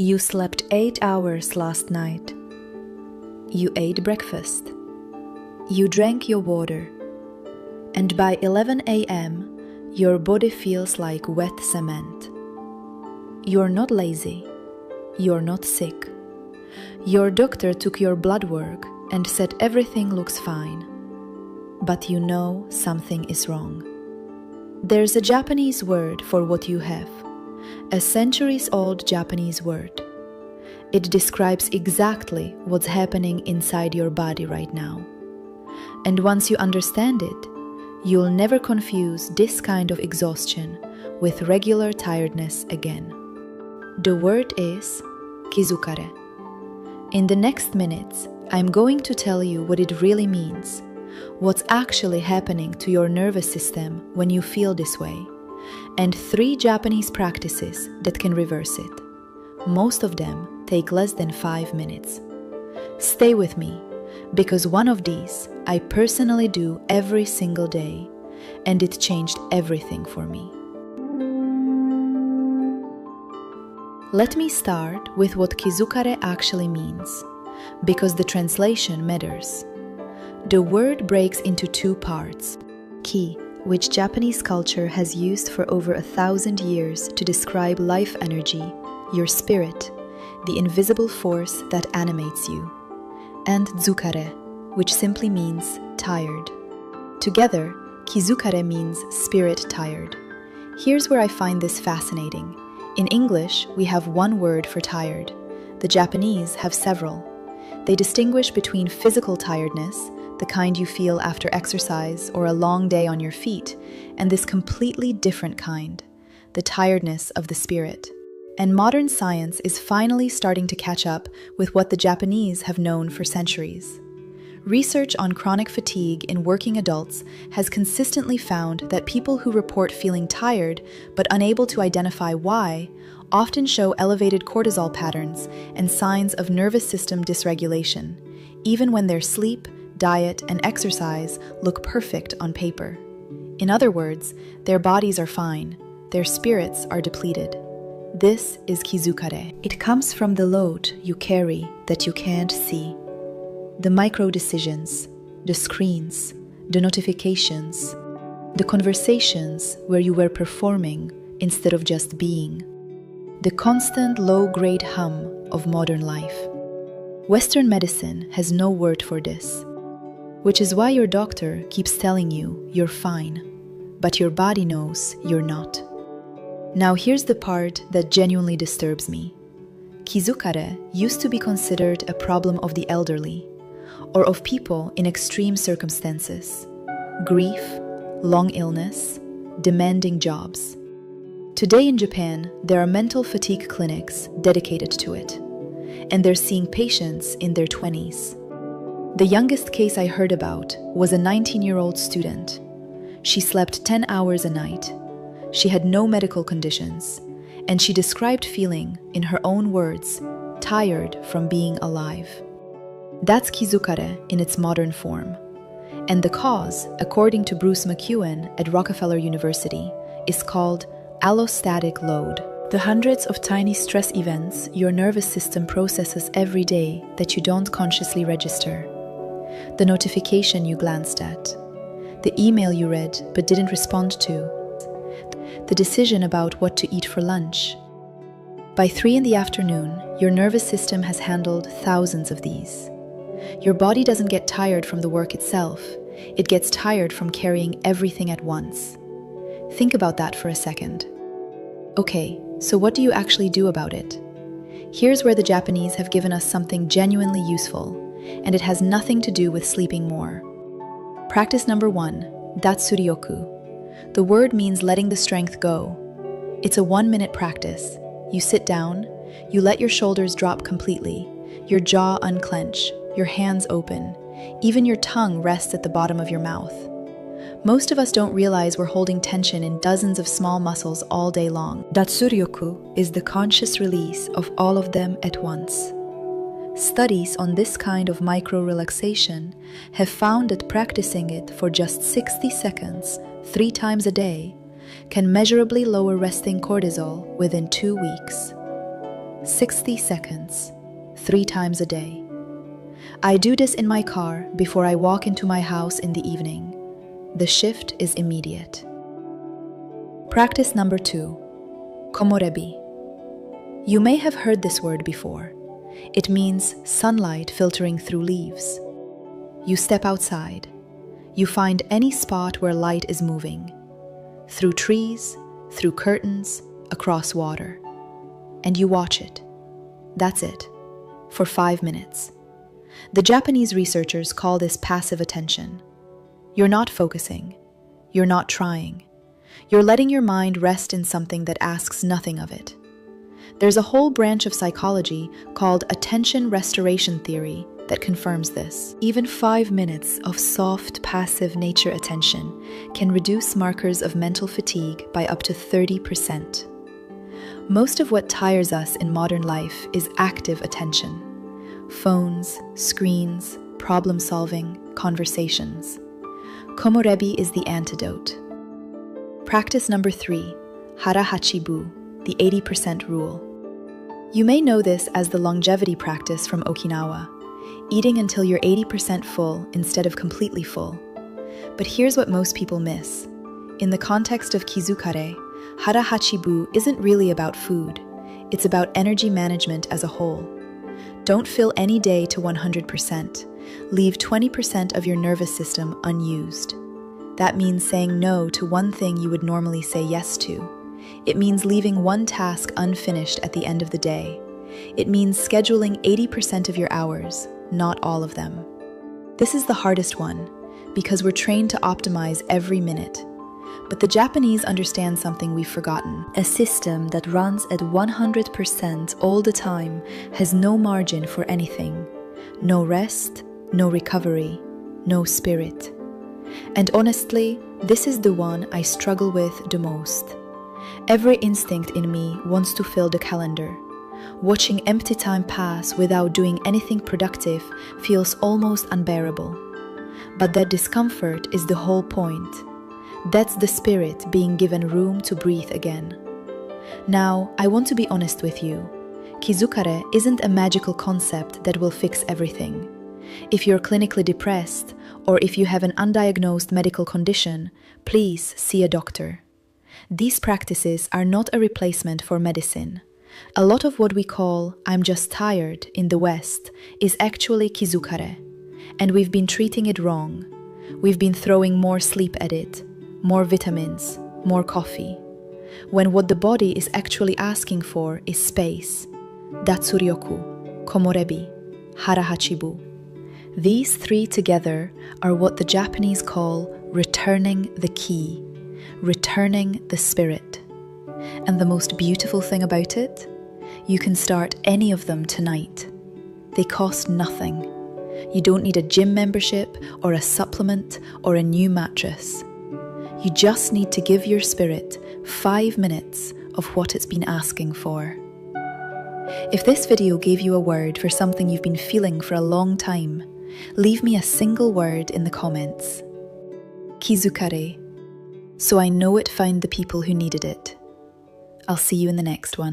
You slept 8 hours last night. You ate breakfast. You drank your water. And by 11 a.m., your body feels like wet cement. You're not lazy. You're not sick. Your doctor took your blood work and said everything looks fine. But you know something is wrong. There's a Japanese word for what you have, a centuries-old Japanese word. It describes exactly what's happening inside your body right now. And once you understand it, you'll never confuse this kind of exhaustion with regular tiredness again. The word is Kizukare. In the next minutes, I'm going to tell you what it really means, what's actually happening to your nervous system when you feel this way, and 3 Japanese practices that can reverse it. Most of them take less than 5 minutes. Stay with me, because one of these I personally do every single day, and it changed everything for me. Let me start with what Kizukare actually means, because the translation matters. The word breaks into 2 parts. Ki, which Japanese culture has used for over 1,000 years to describe life energy, your spirit, the invisible force that animates you, and Tsukare, which simply means tired. Together, Kizukare means spirit tired. Here's where I find this fascinating. In English, we have one word for tired. The Japanese have several. They distinguish between physical tiredness, the kind you feel after exercise or a long day on your feet, and this completely different kind, the tiredness of the spirit. And modern science is finally starting to catch up with what the Japanese have known for centuries. Research on chronic fatigue in working adults has consistently found that people who report feeling tired but unable to identify why often show elevated cortisol patterns and signs of nervous system dysregulation, even when their sleep, diet, and exercise look perfect on paper. In other words, their bodies are fine, their spirits are depleted. This is Kizukare. It comes from the load you carry that you can't see. The micro-decisions, the screens, the notifications, the conversations where you were performing instead of just being. The constant low-grade hum of modern life. Western medicine has no word for this, which is why your doctor keeps telling you you're fine, but your body knows you're not. Now here's the part that genuinely disturbs me. Kizukare used to be considered a problem of the elderly, or of people in extreme circumstances, grief, long illness, demanding jobs. Today in Japan, there are mental fatigue clinics dedicated to it, and they're seeing patients in their 20s. The youngest case I heard about was a 19-year-old student. She slept 10 hours a night. She had no medical conditions, and she described feeling, in her own words, tired from being alive. That's Kizukare in its modern form. And the cause, according to Bruce McEwen at Rockefeller University, is called allostatic load. The hundreds of tiny stress events your nervous system processes every day that you don't consciously register. The notification you glanced at. The email you read but didn't respond to. The decision about what to eat for lunch. By 3 in the afternoon, your nervous system has handled thousands of these. Your body doesn't get tired from the work itself, it gets tired from carrying everything at once. Think about that for a second. Okay, so what do you actually do about it? Here's where the Japanese have given us something genuinely useful, and it has nothing to do with sleeping more. Practice number 1, Datsuryoku. The word means letting the strength go. It's a 1-minute practice. You sit down, you let your shoulders drop completely, your jaw unclench, your hands open, even your tongue rests at the bottom of your mouth. Most of us don't realize we're holding tension in dozens of small muscles all day long. Datsuryoku is the conscious release of all of them at once. Studies on this kind of micro-relaxation have found that practicing it for just 60 seconds, 3 times a day, can measurably lower resting cortisol within 2 weeks. 60 seconds, 3 times a day. I do this in my car before I walk into my house in the evening. The shift is immediate. Practice number 2, Komorebi. You may have heard this word before. It means sunlight filtering through leaves. You step outside. You find any spot where light is moving. Through trees, through curtains, across water. And you watch it. That's it. For 5 minutes. The Japanese researchers call this passive attention. You're not focusing. You're not trying. You're letting your mind rest in something that asks nothing of it. There's a whole branch of psychology called attention restoration theory that confirms this. Even 5 minutes of soft, passive nature attention can reduce markers of mental fatigue by up to 30%. Most of what tires us in modern life is active attention. Phones, screens, problem-solving, conversations. Komorebi is the antidote. Practice number 3, Hara Hachibu, the 80% rule. You may know this as the longevity practice from Okinawa, eating until you're 80% full instead of completely full. But here's what most people miss. In the context of Kizukare, Hara Hachibu isn't really about food. It's about energy management as a whole. Don't fill any day to 100%. Leave 20% of your nervous system unused. That means saying no to one thing you would normally say yes to. It means leaving one task unfinished at the end of the day. It means scheduling 80% of your hours, not all of them. This is the hardest one, because we're trained to optimize every minute. But the Japanese understand something we've forgotten. A system that runs at 100% all the time has no margin for anything. No rest, no recovery, no spirit. And honestly, this is the one I struggle with the most. Every instinct in me wants to fill the calendar. Watching empty time pass without doing anything productive feels almost unbearable. But that discomfort is the whole point. That's the spirit being given room to breathe again. Now, I want to be honest with you. Kizukare isn't a magical concept that will fix everything. If you're clinically depressed, or if you have an undiagnosed medical condition, please see a doctor. These practices are not a replacement for medicine. A lot of what we call "I'm just tired" in the West is actually Kizukare, and we've been treating it wrong. We've been throwing more sleep at it, more vitamins, more coffee, when what the body is actually asking for is space. Datsuryoku, Komorebi, Hara Hachibu. These 3 together are what the Japanese call returning the ki, returning the spirit. And the most beautiful thing about it? You can start any of them tonight. They cost nothing. You don't need a gym membership or a supplement or a new mattress. You just need to give your spirit 5 minutes of what it's been asking for. If this video gave you a word for something you've been feeling for a long time, leave me a single word in the comments. Kizukare. So I know it found the people who needed it. I'll see you in the next one.